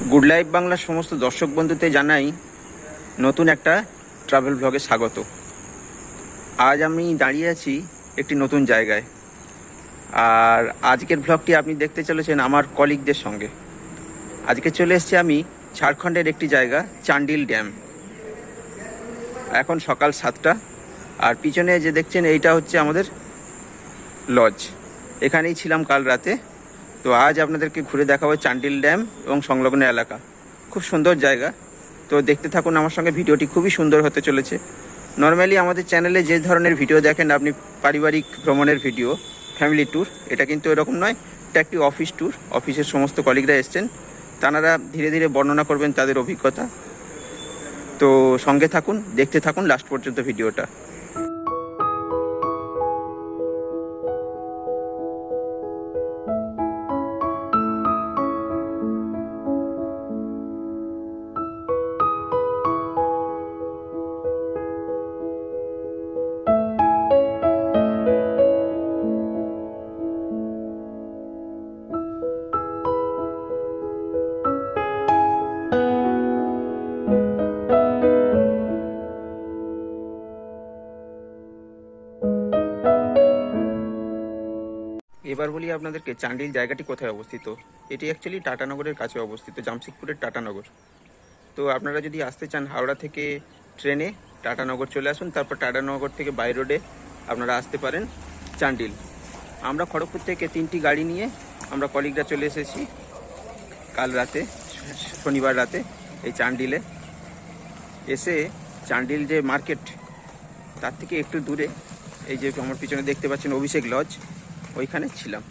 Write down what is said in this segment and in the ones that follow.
Good life বাংলার সমস্ত দর্শক বন্ধুতে জানাই নতুন একটা ট্রাভেল ব্লগে স্বাগত। আজ আমি দাঁড়িয়ে আছি একটি নতুন জায়গায়, আর আজকের ব্লগটি আপনি দেখতে চলেছেন আমার কলিগদের সঙ্গে। আজকে চলে এসেছি আমি ঝাড়খণ্ডের একটি জায়গা চান্ডিল ড্যাম। এখন সকাল 7টা, আর পিছনে যে দেখছেন এইটা হচ্ছে আমাদের লজ। এখানেই ছিলাম কাল রাতে। তো আজ আপনাদেরকে ঘুরে দেখাবো চান্ডিল ড্যাম এবং সংলগ্ন এলাকা। খুব সুন্দর জায়গা, তো দেখতে থাকুন আমার সঙ্গে। ভিডিওটি খুবই সুন্দর হতে চলেছে। নর্মালি আমাদের চ্যানেলে যে ধরনের ভিডিও দেখেন আপনি, পারিবারিক ভ্রমণের ভিডিও, ফ্যামিলি ট্যুর, এটা কিন্তু এরকম নয়। এটা একটি অফিস ট্যুর। অফিসের সমস্ত কলিগরা এসছেন, তাঁরা ধীরে ধীরে বর্ণনা করবেন তাদের অভিজ্ঞতা। তো সঙ্গে থাকুন, দেখতে থাকুন লাস্ট পর্যন্ত ভিডিওটা। এবার বলি আপনাদেরকে চান্ডিল জায়গাটি কোথায় অবস্থিত। এটি অ্যাকচুয়ালি টাটানগরের কাছে অবস্থিত, জামশেদপুরের টাটানগর। তো আপনারা যদি আসতে চান হাওড়া থেকে ট্রেনে টাটানগর চলে আসুন, তারপর টাটানগর থেকে বাই রোডে আপনারা আসতে পারেন চান্ডিল। আমরা খড়গপুর থেকে 3টি গাড়ি নিয়ে আমরা কলিগরা চলে এসেছি কাল রাতে, শনিবার রাতে এই চান্ডিলে। এসে চান্ডিল যে মার্কেট, তার থেকে একটু দূরে এই যে আমার পিছনে দেখতে পাচ্ছেন অভিষেক লজ, ওইখানে ছিলাম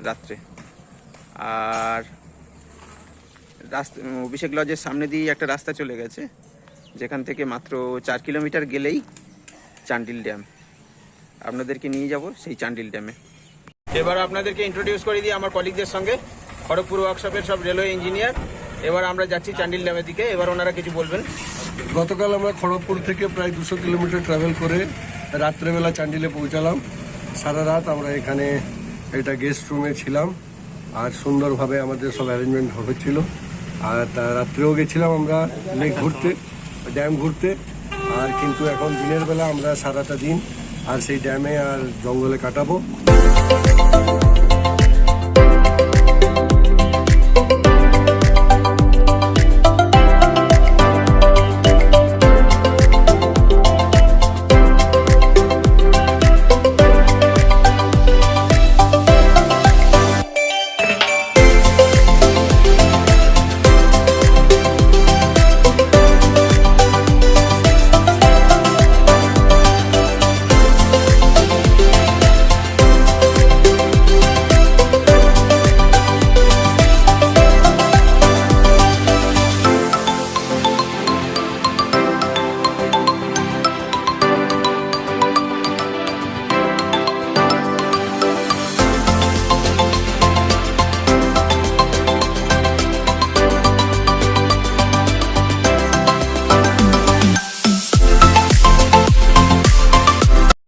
রাত্রে। আর অভিষেক লজের সামনে দিয়ে একটা রাস্তা চলে গেছে, যেখান থেকে মাত্র 4 কিলোমিটার গেলেই চান্ডিল ড্যাম। আপনাদেরকে নিয়ে যাব সেই চান্ডিল ড্যামে। এবার আপনাদেরকে ইন্ট্রোডিউস করে দিই আমার কলিগদের সঙ্গে, খড়গপুর ওয়ার্কশপের সব রেলওয়ে ইঞ্জিনিয়ার। এবার আমরা যাচ্ছি চান্ডিল ড্যামের দিকে, এবার ওনারা কিছু বলবেন। গতকাল আমরা খড়গপুর থেকে প্রায় 200 কিলোমিটার ট্রাভেল করে রাত্রেবেলা চান্ডিলে পৌঁছালাম। সারা রাত আমরা এখানে একটা গেস্ট রুমে ছিলাম, আর সুন্দরভাবে আমাদের সব অ্যারেঞ্জমেন্ট হচ্ছিল। আর রাত্রেও গেছিলাম আমরা লেক ঘুরতে, ড্যাম ঘুরতে। আর কিন্তু এখন দিনের বেলা আমরা সারাটা দিন আর সেই ড্যামে আর জঙ্গলে কাটাবো।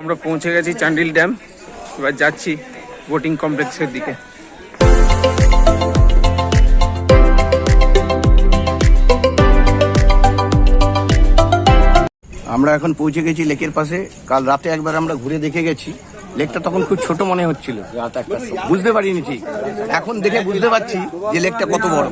আমরা পৌঁছে গেছি চান্ডিল ড্যাম। এবার যাচ্ছি বোটিং কমপ্লেক্সের দিকে। আমরা এখন পৌঁছে গেছি লেকের পাশে। কাল রাতে একবার আমরা ঘুরে দেখে গেছি। লেকটা তখন খুব ছোট মনে হচ্ছিল, বুঝতে পারিনি ঠিক। এখন দেখে বুঝতে পারছি যে লেকটা কত বড়।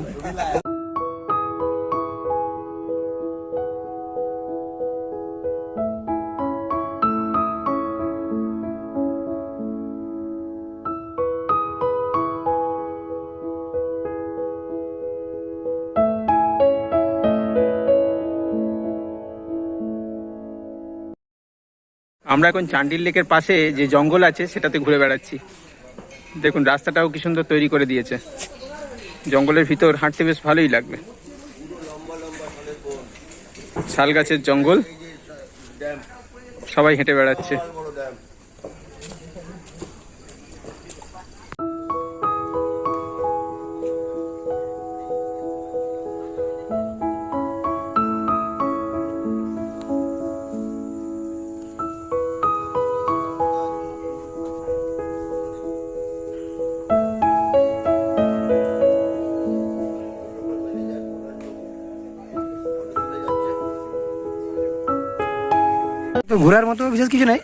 আমরা এখন চান্ডিল লেকের পাশে যে জঙ্গল আছে সেটাতে ঘুরে বেড়াচ্ছি। দেখুন রাস্তাটাও কি সুন্দর তৈরি করে দিয়েছে। জঙ্গলের ভিতর হাঁটতে বেশ ভালোই লাগবে। শাল গাছের জঙ্গল, সবাই হেঁটে বেড়াচ্ছে। ঘোরার মতো বিশেষ কিছু নেই,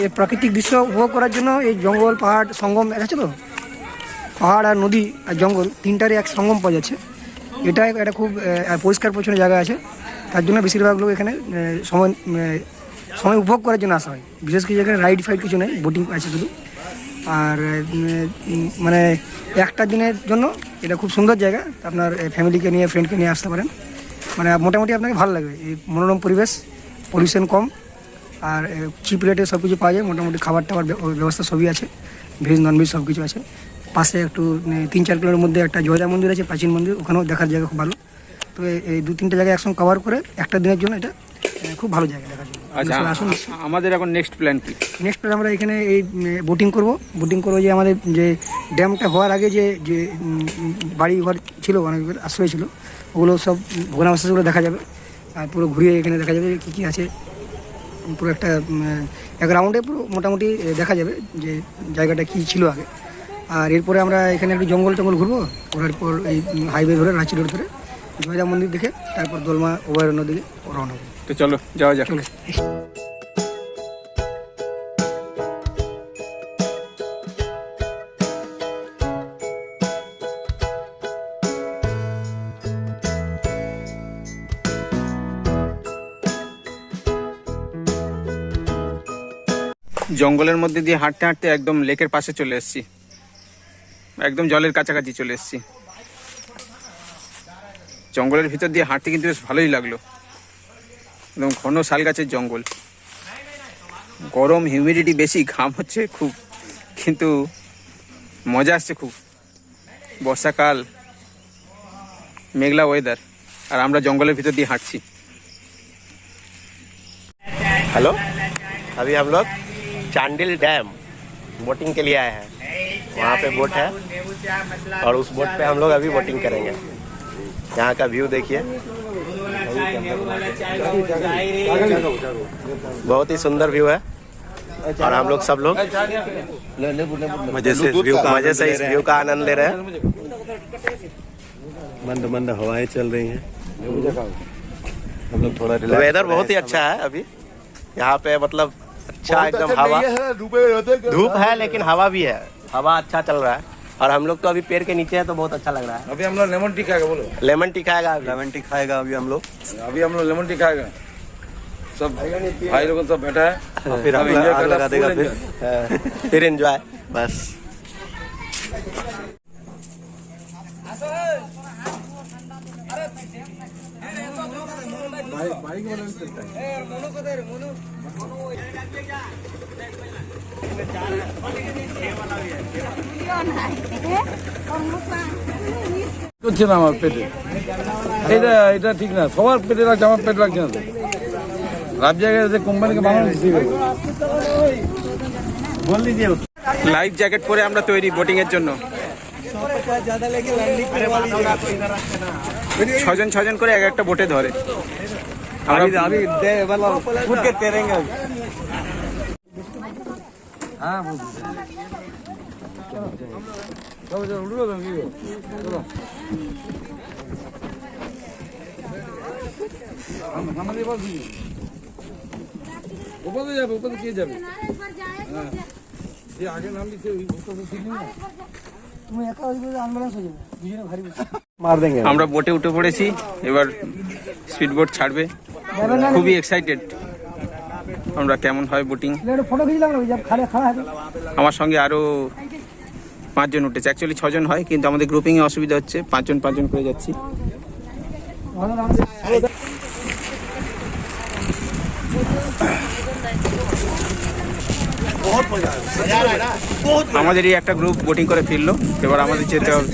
এই প্রাকৃতিক দৃশ্য উপভোগ করার জন্য এই জঙ্গল পাহাড় সঙ্গম আছে তো, পাহাড় আর নদী আর জঙ্গল তিনটারই এক সঙ্গম পাওয়া যাচ্ছে। এটা খুব পরিষ্কার পরিচ্ছন্ন জায়গা আছে, তার জন্য বেশিরভাগ লোক এখানে সময় উপভোগ করার জন্য আসা হয়। বিশেষ কিছু এখানে রাইড ফাইড কিছু নেই, বোটিং আছে শুধু। আর মানে একটা দিনের জন্য এটা খুব সুন্দর জায়গা, আপনার ফ্যামিলিকে নিয়ে ফ্রেন্ডকে নিয়ে আসতে পারেন। মানে মোটামুটি আপনাকে ভালো লাগবে, এই মনোরম পরিবেশ, পলিউশন কম, আর চিপ রেটে সব কিছু পাওয়া যায়। মোটামুটি খাবার টাবার ব্যবস্থা সবই আছে, ভেজ ননভেজ সব কিছু আছে। পাশে একটু 3-4 কিলোমিটার মধ্যে একটা জয়দা মন্দির আছে, প্রাচীন মন্দির, ওখানেও দেখার জায়গা খুব ভালো। তো এই 2-3টা জায়গা একসঙ্গে কভার করে একটা দিনের জন্য এটা খুব ভালো জায়গা দেখার জন্য। আচ্ছা, আসুন। আমাদের এখন নেক্সট প্ল্যান কি? নেক্সট প্ল্যান আমরা এখানে এই বোটিং করবো যে আমাদের যে ড্যামটা হওয়ার আগে যে যে বাড়ি ঘর ছিল, অনেক আশ্রয় ছিল, ওগুলো সব ভগ্নাবশেষগুলো দেখা যাবে। আর পুরো ঘুরিয়ে এখানে দেখা যাবে কী কী আছে, পুরো একটা এক রাউন্ডে পুরো মোটামুটি দেখা যাবে যে জায়গাটা কী ছিল আগে। আর এরপরে আমরা এখানে একটু জঙ্গল ঘুরবো, ঘোরার পর এই হাইওয়ে ধরে রাঁচি রোড ধরে জয়দা মন্দির দেখে তারপর দোলমা অভয়ারণ্য দিকে রওনা হবো। তো চলো যাওয়া যাক। জঙ্গলের মধ্যে দিয়ে হাঁটতে হাঁটতে একদম লেকের পাশে চলে এসেছি, একদম জলের কাছাকাছি চলে এসেছি। জঙ্গলের ভিতর দিয়ে হাঁটতে কিন্তু বেশ ভালোই লাগলো, একদম ঘন শাল গাছের জঙ্গল, গরম, হিউমিডিটি বেশি, ঘাম হচ্ছে খুব, কিন্তু মজা আসছে খুব। বর্ষাকাল, মেঘলা ওয়েদার, আর আমরা জঙ্গলের ভিতর দিয়ে হাঁটছি। हेलो, अभी हम लोग चांडिल डैम बोटिंग के लिए आए हैं। वहाँ पे बोट है और उस बोट पे हम लोग अभी बोटिंग करेंगे। यहाँ का व्यू देखिए, बहुत ही सुंदर व्यू है। और हम लोग सब लोग मजे से इस व्यू का आनंद ले रहे हैं। मंद मंद हवाएं चल रही हैं, हम लोग थोड़ा वेदर बहुत ही अच्छा है अभी यहाँ पे, मतलब अच्छा एकदम हवा, धूप है लेकिन हवा भी है, हवा अच्छा चल रहा है। और हम लोग तो अभी पेड़ के नीचे है तो बहुत अच्छा लग रहा है। अभी हम लोग लेमन टी खाएगा, बोलो लेमन टी खाएगा, लेमन टी खाएगा अभी हम लोग लेमन टी खाएगा। सब भाई लोग सब बैठा है, फिर हम लगा देगा, फिर एंजॉय बस। করছে না আমার পেটে, এটা ঠিক না, সবার পেটে লাগছে, আমার পেট লাগছে না। সব জায়গায় কোম্পানিকে বানানো বল দিজিয়ে। লাইফ জ্যাকেট পরে আমরা তৈরি বোটিং এর জন্য। 6 জন করে এক একটা বোটে ধরে। উপরে যাবে, উপরে কে যাবে? আগে নাম দিচ্ছে তুমি একা অ্যাম্বুলেন্স হয়ে যাবে, দুজনে ভারী মার দেंगे। আমরা বোটে উঠে পড়েছি, এবার স্পিড বোট ছাড়বে, খুবই এক্সাইটেড আমরা কেমন হয় বোটিং। ফটো খিঁচলাম না, খাড়া আছে। আমার সঙ্গে আরো 5 জন উঠেছে, অ্যাকচুয়ালি 6 জন হয়, কিন্তু আমাদের গ্রুপিং এ অসুবিধা হচ্ছে, 5 জন করে যাচ্ছি। আমাদেরই একটা গ্রুপ বোটিং করে ফিরলো, এবার আমাদের যেতে হবে।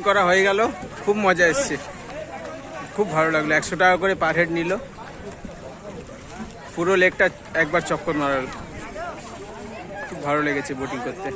করা হয়ে গেল, খুব মজা এসছে, খুব ভালো লাগলো। 100 টাকা করে পার হেড নিল, পুরো লেকটা একবার চক্কর মারাল, খুব ভালো লেগেছে বোটিং করতে।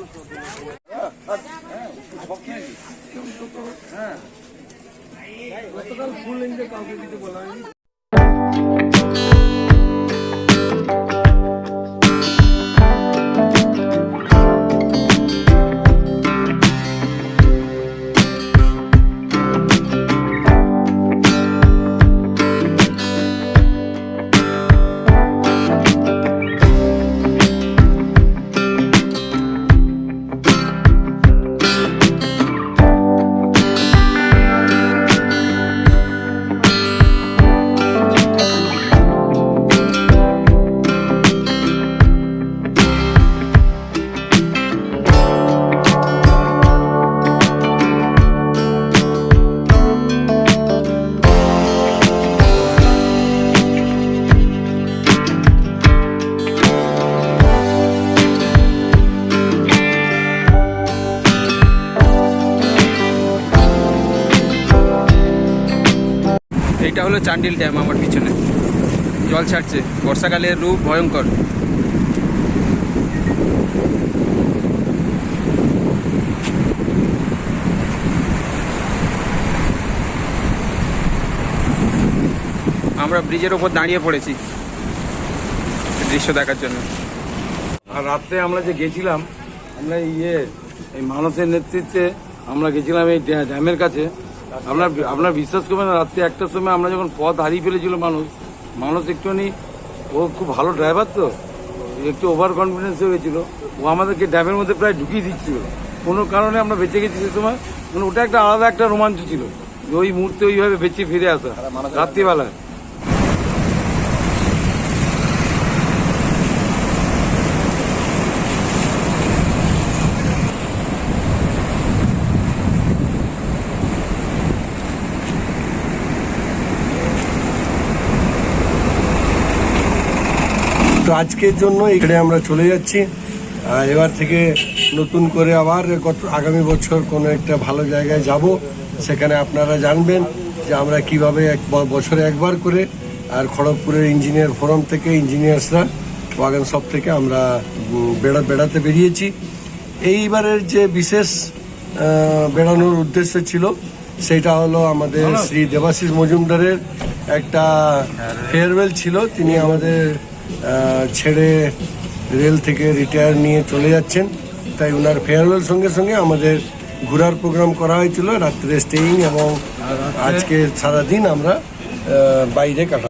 এইটা হলো চান্ডিল ড্যাম, আমার পিছনে জল ছাড়ছে, বর্ষাকালের রূপ ভয়ঙ্কর। আমরা ব্রিজের ওপর দাঁড়িয়ে পড়েছি দৃশ্য দেখার জন্য। আর রাত্রে আমরা যে গেছিলাম, আমরা এই মানুষের নেতৃত্বে আমরা গেছিলাম এই ড্যামের কাছে। আপনার বিশ্বাস করবেন না, রাত্রে 1টার সময় আমরা যখন পথ হারিয়ে ফেলেছিল মানুষ একটুখানি, ও খুব ভালো ড্রাইভার তো, একটু ওভার কনফিডেন্স হয়ে গেছিল, ও আমাদেরকে ড্যামের মধ্যে প্রায় ঢুকিয়ে দিচ্ছিল। কোনো কারণে আমরা বেঁচে গেছি সে সময়, মানে ওটা একটা আলাদা একটা রোমাঞ্চ ছিল, ওই মুহূর্তে ওইভাবে বেঁচে ফিরে আসা রাত্রিবেলায়। তো আজকের জন্য এখানে আমরা চলে যাচ্ছি। এবার থেকে নতুন করে আবার আগামী বছর কোনো একটা ভালো জায়গায় যাব, সেখানে আপনারা জানবেন যে আমরা কিভাবে বছরে একবার করে, আর খড়গপুরের ইঞ্জিনিয়ার ফোরাম থেকে ইঞ্জিনিয়ার্সরা ওয়াগান সব থেকে আমরা বেড়াতে বেরিয়েছি। এইবারের যে বিশেষ বেড়ানোর উদ্দেশ্য ছিল সেটা হলো আমাদের শ্রী দেবাশিস মজুমদারের একটা ফেয়ারওয়েল ছিল। তিনি আমাদের ছেড়ে রেল থেকে রিটায়ার নিয়ে চলে যাচ্ছেন, তাই ওনার ফেয়ারওয়েল সঙ্গে সঙ্গে আমাদের ঘোরার প্রোগ্রাম করা হয়েছিল, রাত্রে স্টেইং, এবং আজকে সারাদিন আমরা বাইরে কাটা।